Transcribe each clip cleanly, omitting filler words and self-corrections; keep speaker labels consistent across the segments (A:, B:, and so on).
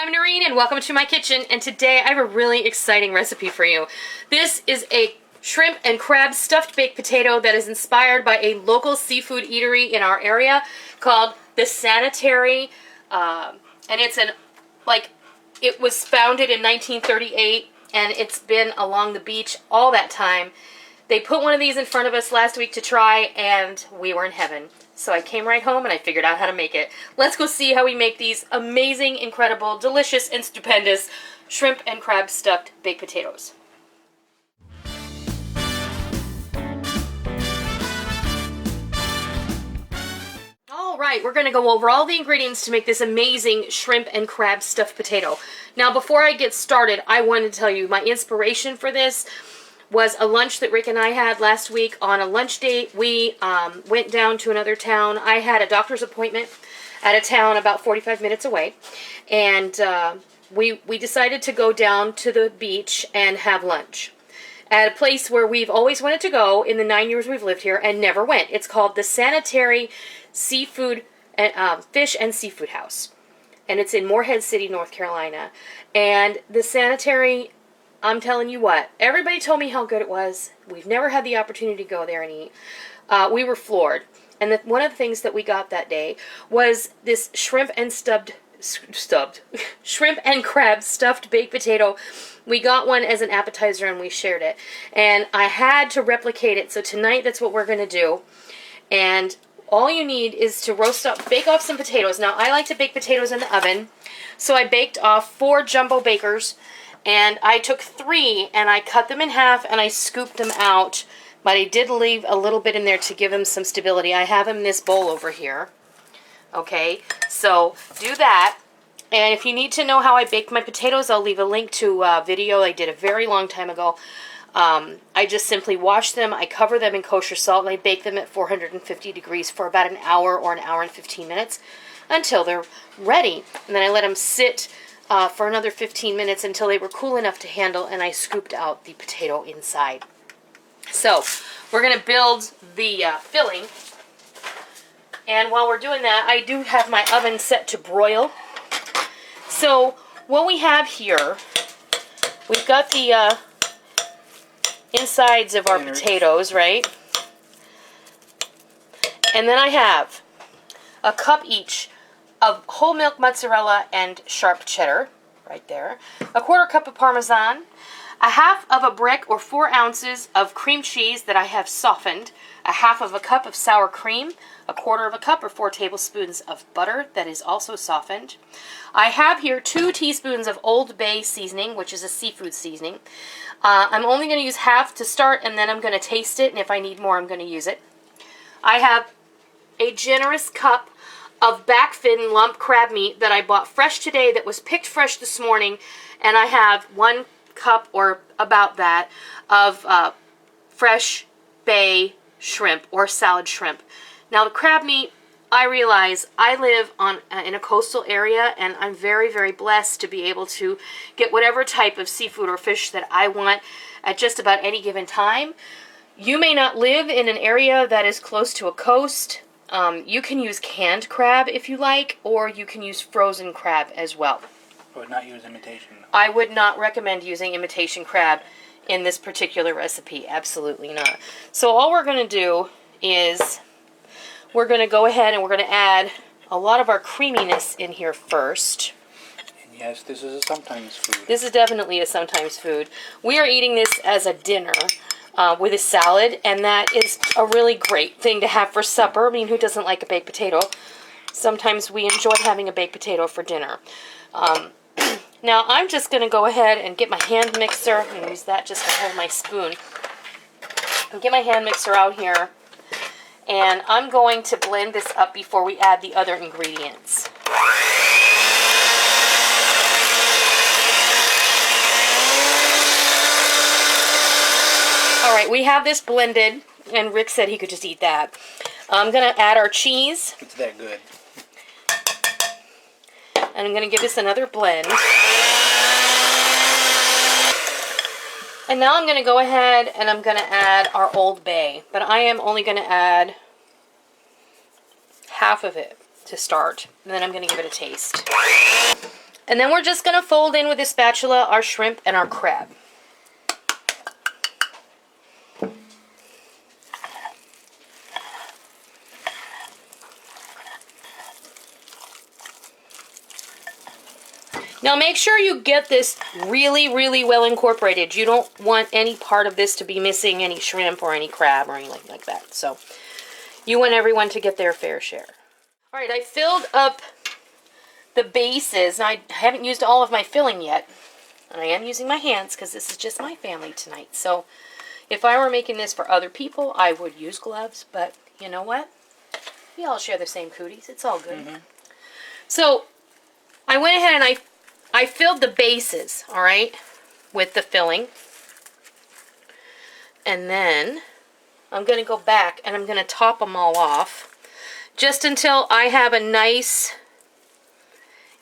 A: I'm Noreen and welcome to my kitchen, and today I have a really exciting recipe for you. This is a shrimp and crab stuffed baked potato that is inspired by a local seafood eatery in our area called the Sanitary, and it was founded in 1938 and it's been along the beach all that time. They put one of these in front of us last week to try and we were in heaven. So I came right home and I figured out how to make it. Let's go see how we make these amazing, incredible, delicious, and stupendous shrimp and crab stuffed baked potatoes. Alright, we're going to go over all the ingredients to make this amazing shrimp and crab stuffed potato. Now before I get started, I want to tell you my inspiration for this was a lunch that Rick and I had last week. On a lunch date. We went down to another town. I had a doctor's appointment at a town about 45 minutes away, and we decided to go down to the beach and have lunch at a place where we've always wanted to go in the 9 years we've lived here and never went. It's called the Sanitary Seafood Fish and Seafood House, and it's in Morehead City, North Carolina. And the Sanitary, I'm telling you what, everybody told me how good it was. We've never had the opportunity to go there and eat. We were floored. And one of the things that we got that day was this shrimp and shrimp and crab stuffed baked potato. We got one as an appetizer and we shared it. And I had to replicate it, so tonight that's what we're going to do. And all you need is to bake off some potatoes. Now I like to bake potatoes in the oven, so I baked off 4 jumbo bakers. And I took 3 and I cut them in half and I scooped them out, but I did leave a little bit in there to give them some stability. I have them in this bowl over here. Okay, so do that. And if you need to know how I baked my potatoes, I'll leave a link to a video I did a very long time ago. I just simply wash them, I cover them in kosher salt, and I bake them at 450 degrees for about an hour or an hour and 15 minutes until they're ready. And then I let them sit for another 15 minutes until they were cool enough to handle, and I scooped out the potato inside. So we're going to build the filling, and while we're doing that, I do have my oven set to broil. So what we have here, we've got the insides of our potatoes, right? And then I have a cup each of whole milk mozzarella and sharp cheddar, right there, a 1/4 cup of Parmesan, a 1/2 of a brick or 4 ounces of cream cheese that I have softened, a 1/2 of a cup of sour cream, a 1/4 of a cup or 4 tablespoons of butter that is also softened. I have here 2 teaspoons of Old Bay seasoning, which is a seafood seasoning. I'm only going to use half to start, and then I'm going to taste it, and if I need more, I'm going to use it. I have a generous cup of backfin lump crab meat that I bought fresh today, that was picked fresh this morning, and I have 1 cup or about that of fresh bay shrimp or salad shrimp. Now the crab meat, I realize I live in a coastal area, and I'm very, very blessed to be able to get whatever type of seafood or fish that I want at just about any given time. You may not live in an area that is close to a coast. You can use canned crab if you like, or you can use frozen crab as well.
B: I would not use imitation.
A: I would not recommend using imitation crab in this particular recipe. Absolutely not. So all we're going to do is we're going to go ahead and we're going to add a lot of our creaminess in here first.
B: And yes, this is a sometimes food.
A: This is definitely a sometimes food. We are eating this as a dinner. With a salad, and that is a really great thing to have for supper. I mean, who doesn't like a baked potato? Sometimes we enjoy having a baked potato for dinner. Now, I'm just going to go ahead and get my hand mixer, and use that just to hold my spoon. And get my hand mixer out here, and I'm going to blend this up before we add the other ingredients. Alright, we have this blended, and Rick said he could just eat that. I'm going to add our cheese.
B: It's that good.
A: And I'm going to give this another blend. And now I'm going to go ahead and I'm going to add our Old Bay. But I am only going to add half of it to start. And then I'm going to give it a taste. And then we're just going to fold in with a spatula our shrimp and our crab. Now make sure you get this really, really well incorporated. You don't want any part of this to be missing any shrimp or any crab or anything like that. So you want everyone to get their fair share. All right, I filled up the bases. I haven't used all of my filling yet. And I am using my hands because this is just my family tonight. So if I were making this for other people, I would use gloves. But you know what? We all share the same cooties. It's all good. Mm-hmm. So I went ahead and I filled the bases, all right, with the filling. And then I'm going to go back and I'm going to top them all off just until I have a nice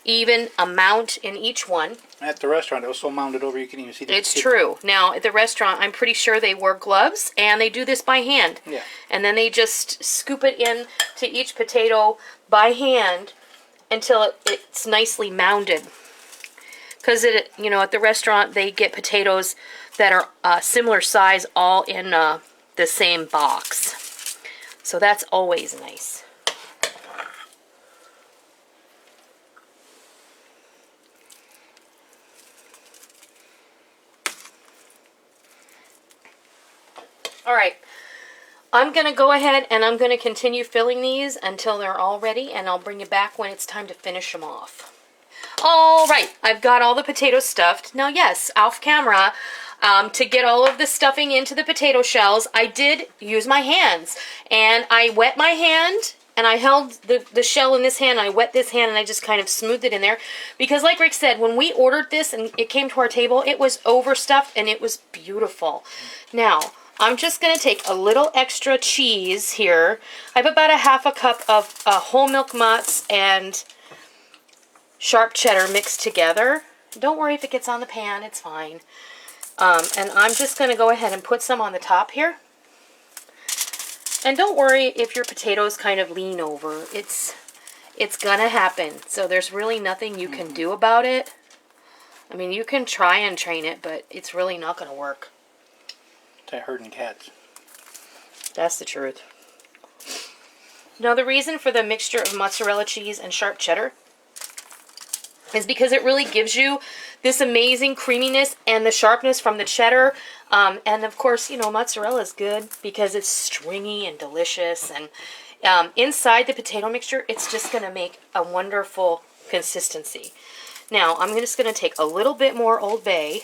A: even amount in each one.
B: At the restaurant, it was so mounded over you couldn't even see the
A: It's true. Now, at the restaurant, I'm pretty sure they wear gloves, and they do this by hand.
B: Yeah.
A: And then they just scoop it in to each potato by hand until it's nicely mounded. Because, you know, at the restaurant, they get potatoes that are similar size all in the same box. So that's always nice. All right, I'm going to go ahead and I'm going to continue filling these until they're all ready, and I'll bring you back when it's time to finish them off. All right, I've got all the potatoes stuffed. Now, yes, off camera, to get all of the stuffing into the potato shells, I did use my hands. And I wet my hand, and I held the shell in this hand, and I wet this hand, and I just kind of smoothed it in there. Because like Rick said, when we ordered this and it came to our table, it was overstuffed, and it was beautiful. Now, I'm just going to take a little extra cheese here. I have about a half a cup of whole milk mozz and sharp cheddar mixed together. Don't worry if it gets on the pan, it's fine. And I'm just going to go ahead and put some on the top here. And don't worry if your potatoes kind of lean over. It's going to happen. So there's really nothing you can do about it. I mean, you can try and train it, but it's really not going to work.
B: It's like herding cats.
A: That's the truth. Now, the reason for the mixture of mozzarella cheese and sharp cheddar is because it really gives you this amazing creaminess and the sharpness from the cheddar. And of course, you know, mozzarella is good because it's stringy and delicious. And inside the potato mixture, it's just going to make a wonderful consistency. Now, I'm just going to take a little bit more Old Bay.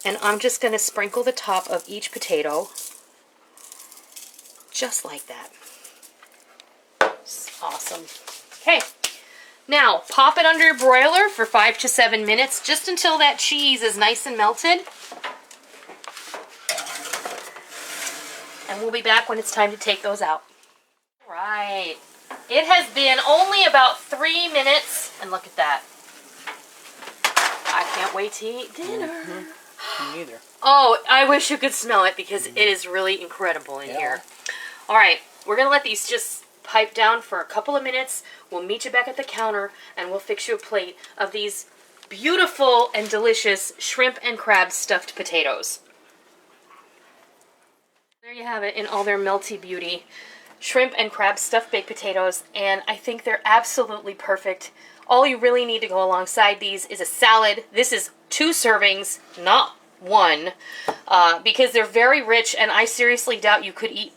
A: And I'm just going to sprinkle the top of each potato. Just like that. Awesome. Okay, now pop it under your broiler for 5 to 7 minutes, just until that cheese is nice and melted. And we'll be back when it's time to take those out. All right, it has been only about 3 minutes, and look at that. I can't wait to eat dinner.
B: Mm-hmm. Me neither.
A: Oh, I wish you could smell it because it is really incredible in here. All right, we're going to let these just pipe down for a couple of minutes. We'll meet you back at the counter and we'll fix you a plate of these beautiful and delicious shrimp and crab stuffed potatoes. There you have it in all their melty beauty. Shrimp and crab stuffed baked potatoes, and I think they're absolutely perfect. All you really need to go alongside these is a salad. This is 2 servings, not 1, because they're very rich, and I seriously doubt you could eat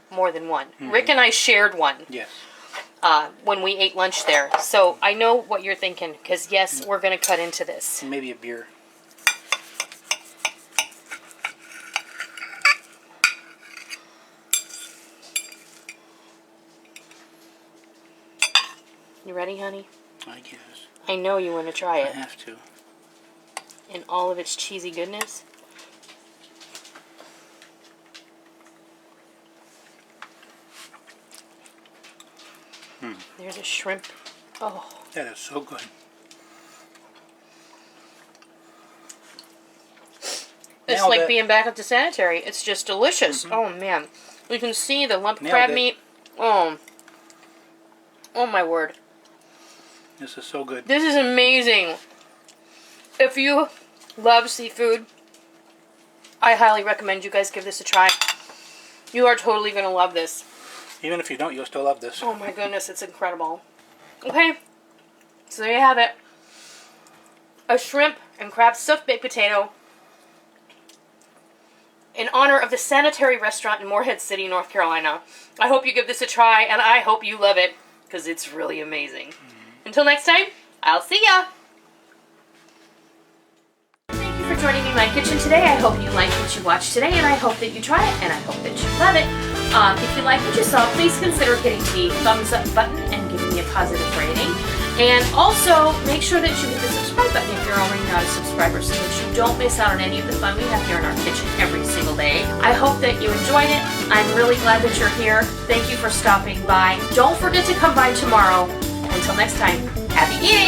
A: more than 1. Mm-hmm. Rick and I shared 1.
B: Yes.
A: When we ate lunch there. So I know what you're thinking, because yes, we're going to cut into this.
B: Maybe a beer.
A: You ready, honey?
B: I guess.
A: I know you want to try it.
B: I have to.
A: In all of its cheesy goodness. There's a shrimp. Oh.
B: That is so good.
A: It's
B: Nailed
A: like
B: it.
A: being back at the Sanitary. It's just delicious. Mm-hmm. Oh, man. You can see the lump
B: Nailed
A: crab
B: it.
A: meat. Oh. Oh my word.
B: This is so good.
A: This is amazing. If you love seafood, I highly recommend you guys give this a try. You are totally going to love this.
B: Even if you don't, you'll still love this.
A: Oh my goodness, it's incredible. Okay, so there you have it. A shrimp and crab stuffed baked potato in honor of the Sanitary restaurant in Morehead City, North Carolina. I hope you give this a try, and I hope you love it, because it's really amazing. Until next time, I'll see ya! Thank you for joining me in my kitchen today. I hope you liked what you watched today, and I hope that you try it, and I hope that you love it. If you like what you saw, please consider hitting the thumbs up button and giving me a positive rating. And also, make sure that you hit the subscribe button if you're already not a subscriber so that you don't miss out on any of the fun we have here in our kitchen every single day. I hope that you enjoyed it. I'm really glad that you're here. Thank you for stopping by. Don't forget to come by tomorrow. Until next time, happy eating!